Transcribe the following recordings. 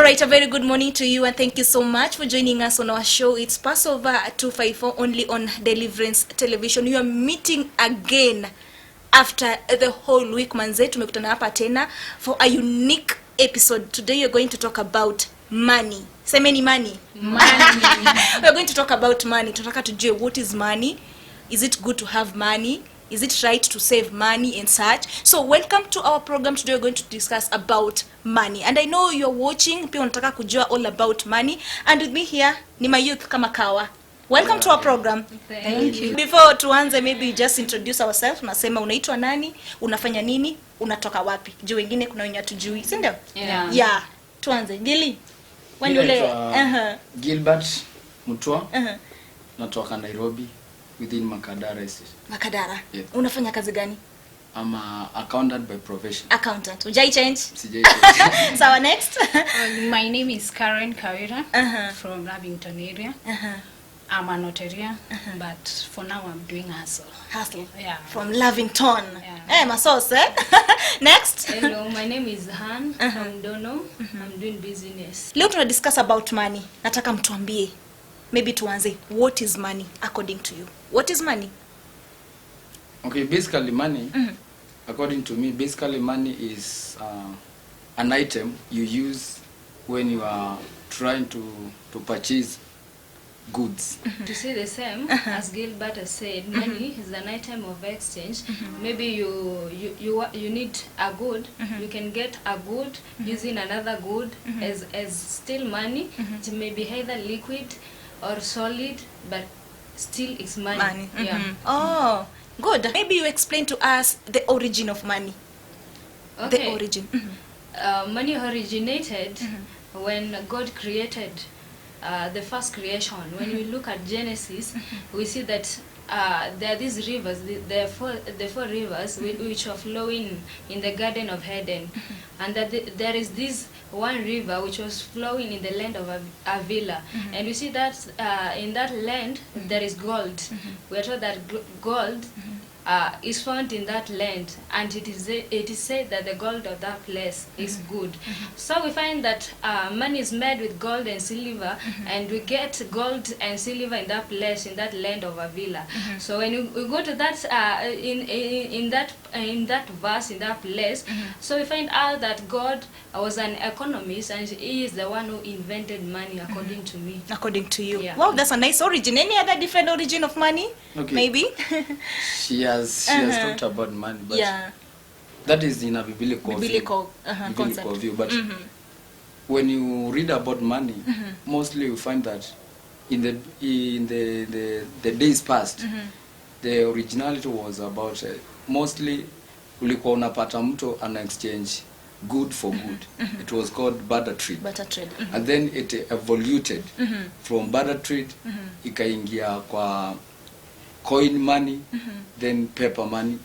Alright, a very good morning to you and thank you so much for joining us on our show. It's Passover 254 only on Deliverance Television. You are meeting again after the whole week. Manze, tumekutana hapa tena for a unique episode. Today you're going to talk about money. Semeni money. We're going to talk about money. Tunataka tujue what is money. Is it good to have money? Is it right to save money and such? So welcome to our program. Today we're going to discuss about money. And I know you're watching, pia unataka kujua all about money. And with me here, ni my youth kama kawa. Welcome to our program. Thank you. Before tuanze, maybe just introduce ourselves. Unasema unaitwa nani, unafanya nini, unatoka wapi. Juu wengine kuna wenye hatujui, si ndio? Yeah. Tuanze. Gili. Gilbert Mutua. Natoka Nairobi within Makadara Estate. Makadara. Yeah. Unafanya kazi gani? I'm an accountant by profession. Accountant. Ujai change? Sijai change. So next. My name is Karen Kawira from Lavington area. I'm a notaria, but for now I'm doing hustle. Yeah. From Lavington. Yeah. Masos, eh? Next. Hello, my name is Han from Dono. I'm doing business. Leo tuna discuss about money. Nataka mtuambie. Maybe tuanze. What is money according to you? What is money? Okay, basically money, according to me, basically money is an item you use when you are trying to purchase goods. To say the same as Gilbert has said, money is an item of exchange. Maybe you need a good, you can get a good using another good as still money. It may be either liquid or solid, but still it's money. Yeah. Oh, good. Maybe you explain to us the origin of money. Okay. The origin. Money originated when God created the first creation. When we look at Genesis, we see that there are these rivers, the four rivers which are flowing in the Garden of Eden, and that there is this one river which was flowing in the land of Avila, and we see that in that land there is gold. We are told that gold is found in that land, and it is said that the gold of that place is good. So we find that money is made with gold and silver, and we get gold and silver in that place, in that land of Avila. So when we go to that in that verse, in that place, so we find out that God was an economist, and he is the one who invented money, according to me. According to you. Yeah. Wow, that's a nice origin. Any other different origin of money? Okay. Maybe? She has talked about money, but that is in a biblical view. But when you read about money, mostly you find that in the days past, the originality was about mostly ulikuwa unapata mtu ana exchange good for good. It was called barter trade. Barter trade. And then it evoluted from barter trade ikaingia kwa coin money, then paper money.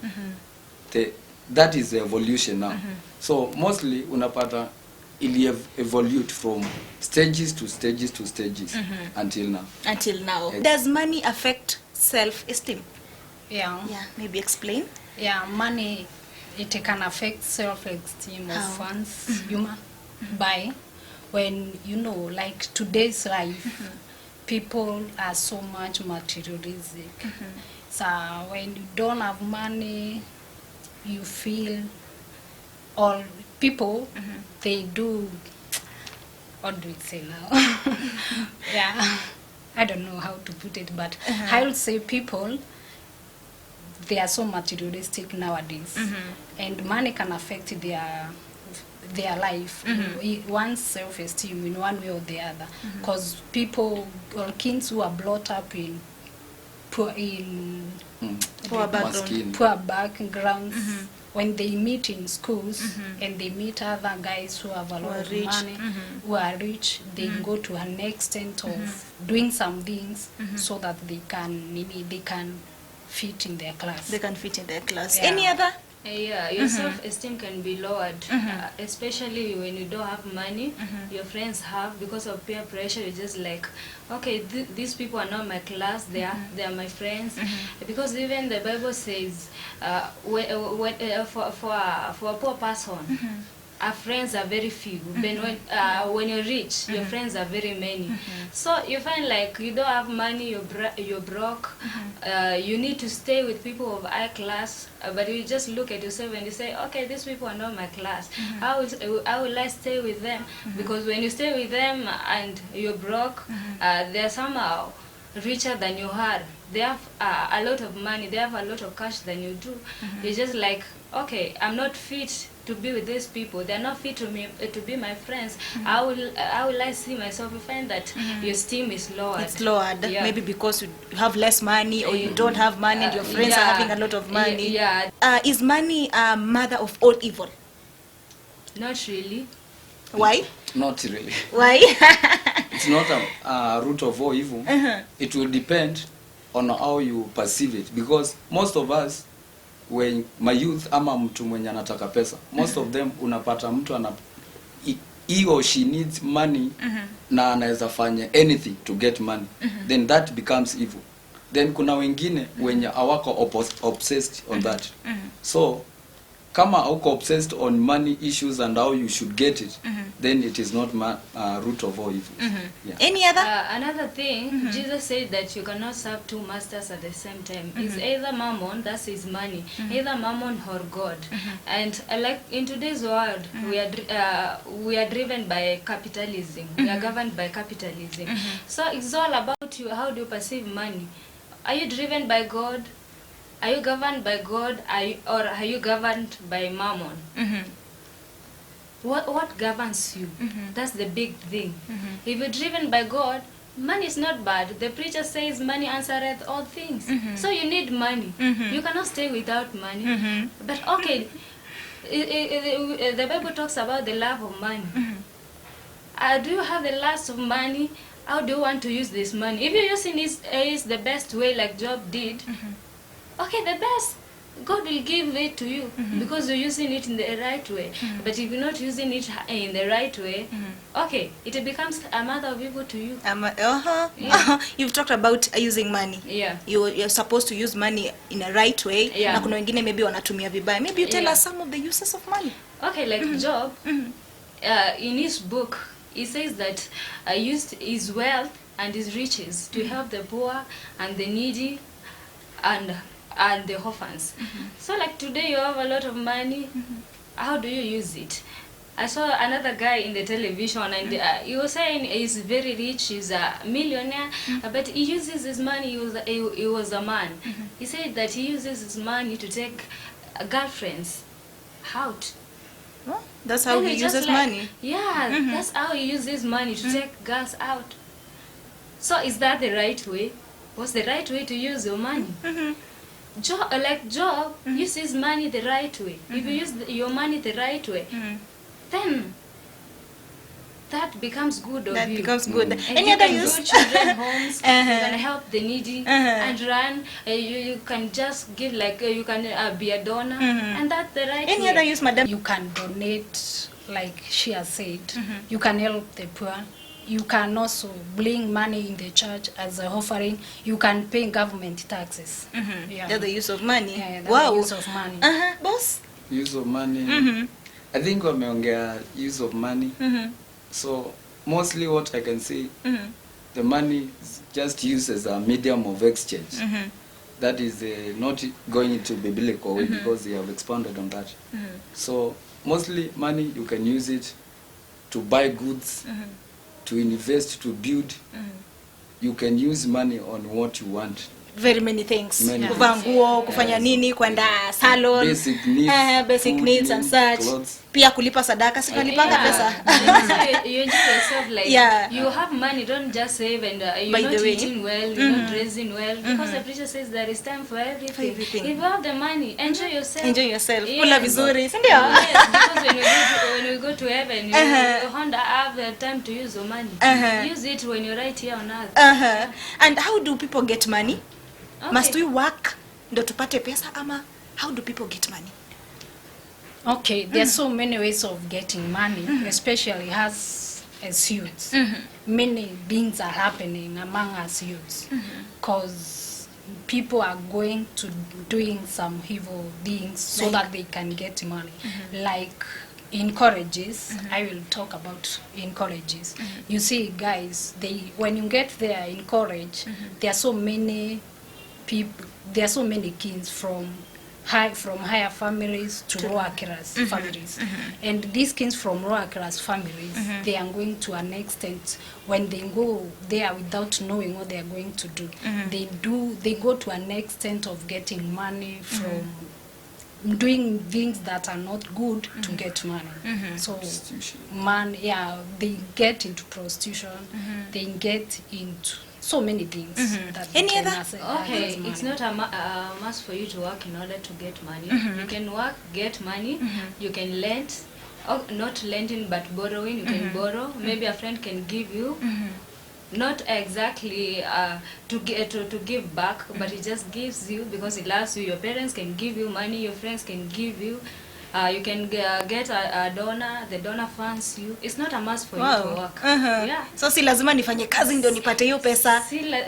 That is the evolution now. So mostly unapata ili evolute from stages to stages to stages until now. Until now. Does money affect self-esteem? Yeah. Yeah, maybe explain. Yeah, money, it can affect self-esteem of one's human by when, like today's life, people are so much materialistic. So when you don't have money, you feel, or people, they do, what do we say now? Yeah, I don't know how to put it, but I would say people, they are so materialistic nowadays, and money can affect their life, one's self-esteem in one way or the other, because people or kids who are brought up in poor backgrounds, when they meet in schools and they meet other guys who have a lot of money, who are rich, they go to an extent of doing some things so that they can fit in their class. They can fit in their class. Yeah. Any other? Yeah, your self-esteem can be lowered, especially when you don't have money. Your friends have, because of peer pressure. You're just like, okay, these people are not my class. They are my friends. Because even the Bible says, for a poor person, our friends are very few. Then when you're rich, your friends are very many. So you find like you don't have money, you're broke. You need to stay with people of high class, but you just look at yourself and you say, okay, these people are not my class. How will I stay with them? Because when you stay with them and you're broke, they're somehow richer than you are. They have a lot of money, they have a lot of cash than you do. You're just like, okay, I'm not fit to be with these people, they're not fit to be my friends. How will I see myself? You find that your esteem is lowered. It's lowered, maybe because you have less money, or you don't have money and your friends are having a lot of money. Is money a mother of all evil? Not really. Why? Not really. Why? It's not a root of all evil. It will depend on how you perceive it, because most of us, when my youth ama mtu mwenye anataka pesa, most of them unapata mtu he or she needs money na anaweza fanya anything to get money, then that becomes evil. Then kuna wengine wenye hawako obsessed on that. So kama hauko obsessed on money issues and how you should get it, then it is not root of all evil. Any other? Another thing, Jesus said that you cannot serve two masters at the same time. It's either mammon, that's his money, either mammon or God. And like in today's world, we are driven by capitalism. We are governed by capitalism. So it's all about you. How do you perceive money? Are you driven by God? Are you governed by God, or are you governed by mammon? What governs you? That's the big thing. If you're driven by God, money is not bad. The preacher says money answereth all things. So you need money. You cannot stay without money. But okay, the Bible talks about the love of money. Do you have the lust of money? How do you want to use this money? If you're using it is the best way, like Job did, okay, the best, God will give it to you because you're using it in the right way. But if you're not using it in the right way, okay, it becomes a mother of evil to you. You've talked about using money. You're supposed to use money in a right way. Na kuna wengine maybe wanatumia vibaya. Maybe you tell us some of the uses of money. Okay, like Job, in his book, he says that used his wealth and his riches to help the poor and the needy and the orphans. So like today you have a lot of money, how do you use it? I saw another guy in the television and he was saying he's very rich, he's a millionaire, but he uses his money, he was a man. He said that he uses his money to take girlfriends out. Well, that's how he uses money. Yeah, that's how he uses money, to take girls out. So is that the right way? What's the right way to use your money? Job uses money the right way. If you use your money the right way, then that becomes good of you. That becomes good. And Any you other can use? go children homes, you can help the needy and run. You can just give, like you can be a donor, and that's the right way. Any other use, madam? You can donate, like she has said. You can help the poor. You can also bring money in the church as an offering. You can pay government taxes. That's the use of money. That's Wow. the use of money. Boss? Use of money. I think wameongea use of money. So mostly what I can say, the money is just used as a medium of exchange. That is not going into biblical way, because they have expounded on that. So mostly money, you can use it to buy goods, to invest, to build. You can use money on what you want. Very many things. Kuvaa nguo, kufanya nini, kwenda salon, basic needs, basic food, needs and such. clothes. Pia kulipa sadaka, si tunalipanga pesa. So you enjoy yourself, like you have money, don't just save and you're not eating well, you're not dressing well, because the preacher says there is time for everything. If you have the money, enjoy yourself. Enjoy yourself. Yes. Kula vizuri, si ndio? Yes, because when we go to heaven, you won't have the time to use your money. Use it when you're right here on earth. And how do people get money? Okay. Must we work ndo tupate pesa, ama how do people get money? Okay, there are so many ways of getting money, especially as youths. Many things are happening among us youths, because people are going to doing some evil things so that they can get money. Like in colleges, I will talk about in colleges. You see, guys, when you get there in college, there are so many people, there are so many kids from higher families to lower class families, and these kids from lower class families, they are going to an extent when they go there without knowing what they are going to do. They go to an extent of getting money from doing things that are not good to get money. So they get into prostitution, they get into so many things. That Any other? Okay, it's not a must for you to work in order to get money. You can work, get money. You can lend, not lending but borrowing. You can borrow. Maybe a friend can give you. Not exactly to give back, but it just gives you because it loves you. Your parents can give you money, your friends can give you. You can get a donor, the donor funds you. It's not a must for you to work. Yeah. So si lazima nifanye kazi ndio nipate hiyo pesa.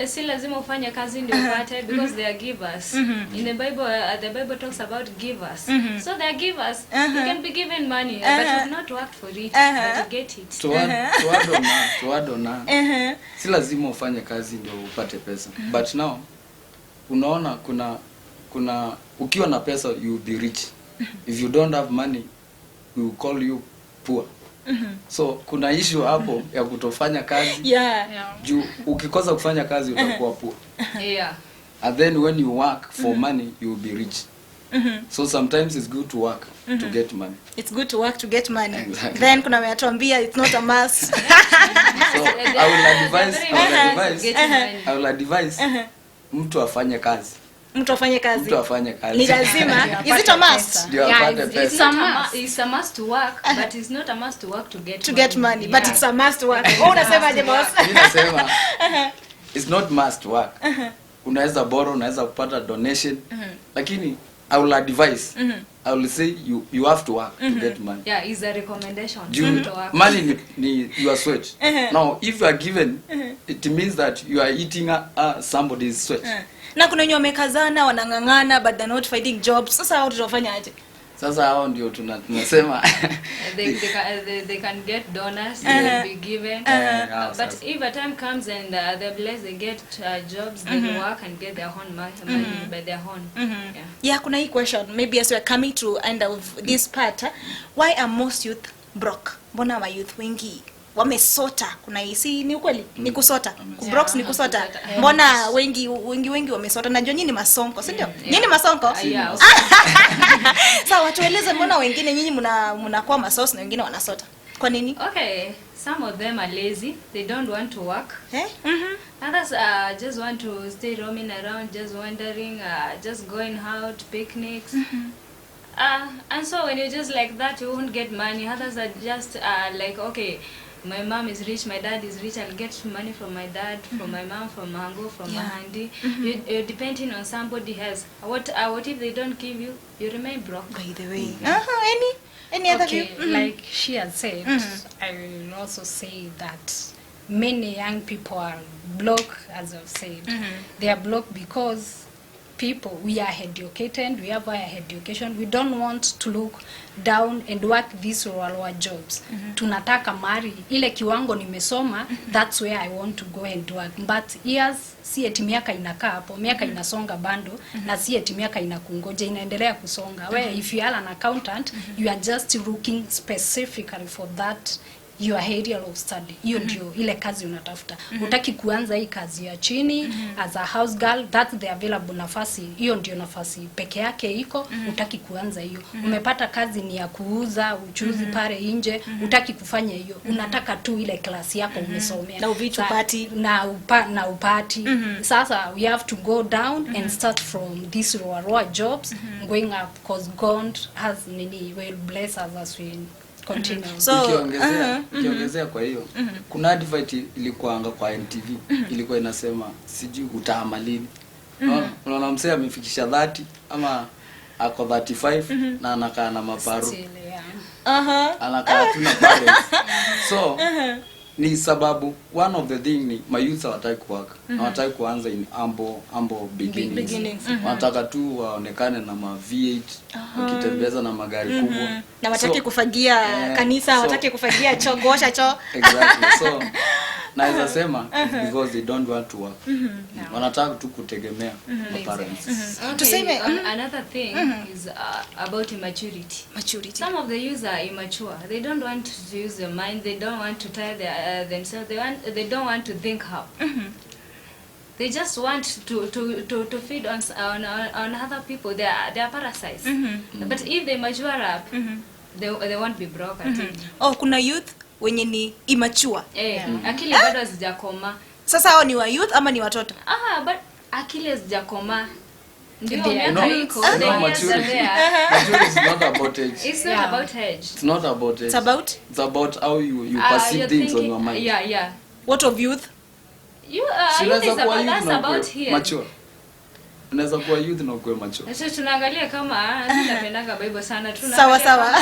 Si lazima ufanye kazi ndio upate, because they are givers. In the Bible talks about givers. So they are givers. You can be given money, but you've not worked for it, but you get it. To add on, si lazima ufanye kazi ndio upate pesa. But now unaona kuna ukiwa na pesa you will be rich. If you don't have money, we will call you poor. So kuna issue hapo ya kutofanya kazi. Juu ukikosa kufanya kazi utakuwa poor. And then when you work for money, you will be rich. So sometimes it's good to work to get money. It's good to work to get money. Exactly. Then kuna meatuambia it's not a must. So I will advise mtu afanye kazi. Mtu afanye kazi. Ni lazima. Is it a must? It's a must to work, but it's not a must to work to get money. But it's a must to work. Unasemaje boss? Ninasema it's not must to work. Unaweza borrow, unaweza kupata donation. Lakini I will advise. I will say you have to work to get money. Yeah, it's a recommendation to work. Money ni your sweat. Now if you are given, it means that you are eating somebody's sweat. Na kuna wenye wamekazana wanangangana but they're not finding jobs. Sasa hao tutafanya aje? Sasa hao ndio tunasema they can get donors, they will be given. But if a time comes and they're blessed, they get jobs, they work and get their own money by their own. Yeah, kuna hii question. Maybe as we are coming to end of this part, why are most youth broke? Mbona wa youth wengi wamesota? Kuna hisi ni ukweli ni kusota. Kubrox ni kusota. Mbona wengi wamesota? Najua nyinyi masonko, si ndio? Nyinyi masonko? Sawa, tueleze mbona wengine nyinyi mnakuwa masos na wengine wanasota. Kwa nini? Okay, some of them are lazy. They don't want to work. Others just want to stay roaming around, just wandering, just going out, picnics. And so when you're just like that, you won't get money. Others are just like, okay, my mom is rich, my dad is rich, I'll get money from my dad, from my mom, from my uncle, from my auntie. You're depending on somebody else. What if they don't give you? You remain broke. By the way. Any other view? Like she has said, I will also say that many young people are blocked, as I've said. They are blocked because we are educated, we have higher education, we don't want to look down and work these lower jobs. Tunataka mari ile kiwango nimesoma, that's where I want to go and work. But years si eti miaka inakaa hapo, miaka inasonga bando, na si eti miaka inakungoja, inaendelea kusonga. Where if you are an accountant, you are just looking specifically for that your area of study. Hiyo ndio ile kazi unatafuta. Utaki kuanza hii kazi ya chini as a house girl, that's the available nafasi. Hiyo ndio nafasi peke yake iko. Utaki kuanza hiyo. Umepata kazi ni ya kuuza uchuzi pale nje, utaki kufanya hiyo. Unataka tu ile klasi yako umesomea. Na uvitu party na upati. Sasa we have to go down and start from these lower jobs, going up, because God has will bless us as we continue. So ukiongezea kwa hiyo kuna advert ilikuanga kwa NTV ilikuwa inasema sijui utaama lini. Unaona msee amefikisha 30 ama ako 35 na anakaa na maparu. Anakaa tu na parents. So ni sababu one of the thing ni mayouth hawataki work, hawataki kuanza in humble beginnings. Wanataka tu waonekane na ma V8 wakitembeza na magari kubwa, na wataki kufagia kanisa, wataki kufagia choo, kuosha choo. Exactly. So naweza sema because they don't want to work. Wanataka tu kutegemea parents. Tuseme another thing is about immaturity. Some of the youth are immature. They don't want to use their mind. They don't want to tire themselves. They don't want to think how. They just want to feed on other people. They are parasites. But if they mature up, they won't be broke. Kuna youth wenye ni immature. Akili bado hazijakoma. Sasa hao ni wa youth ama ni watoto? But akili hazijakoma. Maturity is not about age. It's not about age. It's not about age. It's about how you perceive things on your mind. Yeah. What of youth? Youth is about here. Mature. Unaweza kuwa youth na kuwa mature. Sasa tunaangalia kama tunapendanga Bible sana, sawa.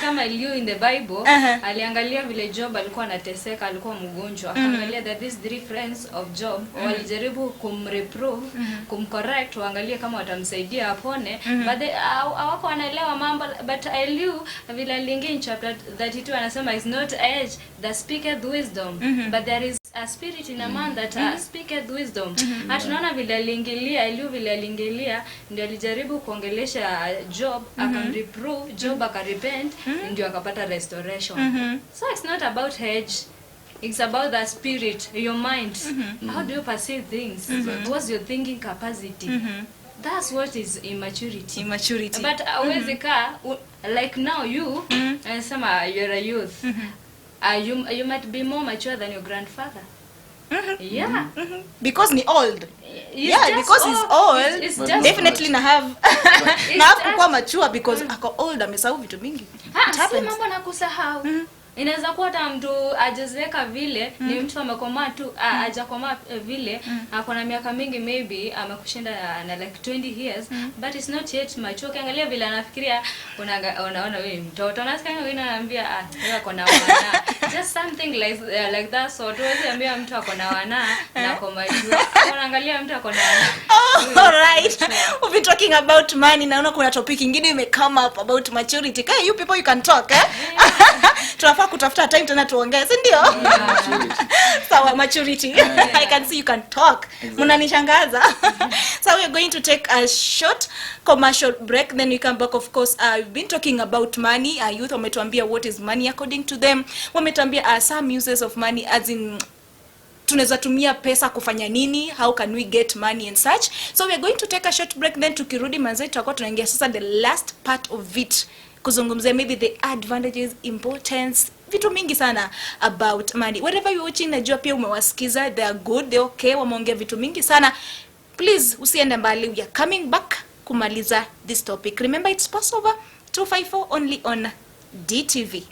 kama Eliu in the Bible aliangalia vile Job alikuwa anateseka, alikuwa mgonjwa. Akaangalia that these 3 friends of Job walijaribu kumreprove, kumcorrect, waangalie kama watamsaidia apone, but hawako wanaelewa mambo. But Eliu vile aliingia in chapter 32 anasema is not age that speaketh wisdom, but there is a spirit in a man that speaketh wisdom. Tunaona vile aliingilia Eliu vile aliingilia ndio alijaribu kuongelesha Job, akamreprove Job, akarepent, ndio akapata restoration. So it's not about age, it's about the spirit, your mind. How do you perceive things? What's your thinking capacity? That's what is immaturity. But always like now you you're a youth. You might be more mature than your grandfather. Yeah. Because ni old. Because he's old. It's just definitely na have kuwa mature because ako old, amesahau vitu mingi. Si mambo na kusahau. Inaweza kuwa hata mtu ajezeka vile ni mtu amekomaa tu hajakomaa vile ako na miaka mingi, maybe amekushinda na like 20 years, but it's not yet mature. Ukiangalia vile anafikiria unaona wewe mtoto, unasikia wewe ananiambia wewe uko na wana, just something like that. So tuweze ambia mtu ako na wana na ako mature, unaangalia mtu ako na wana. All right, we've been talking about money. Naona kuna topic nyingine ime come up about maturity. Hey, you people, you can talk, tunafaa kutafuta time tena tuongee, si ndio? Sawa, maturity. I can see you can talk. Mnanishangaza. So we are going to take a short commercial break, then we come back. Of course, we've been talking about money. Youth wametuambia what is money according to them. Wametuambia some uses of money, as in tunaweza tumia pesa kufanya nini, how can we get money and such. So we are going to take a short break, then tukirudi manze tutakuwa tunaingia sasa the last part of it, kuzungumzia maybe the advantages, importance, vitu mingi sana about money. Whatever you're watching, najua pia umewasikiza, they are good, they okay, wameongea vitu mingi sana. Please usiende mbali, we are coming back kumaliza this topic. Remember, it's Passover 254 only on DTV.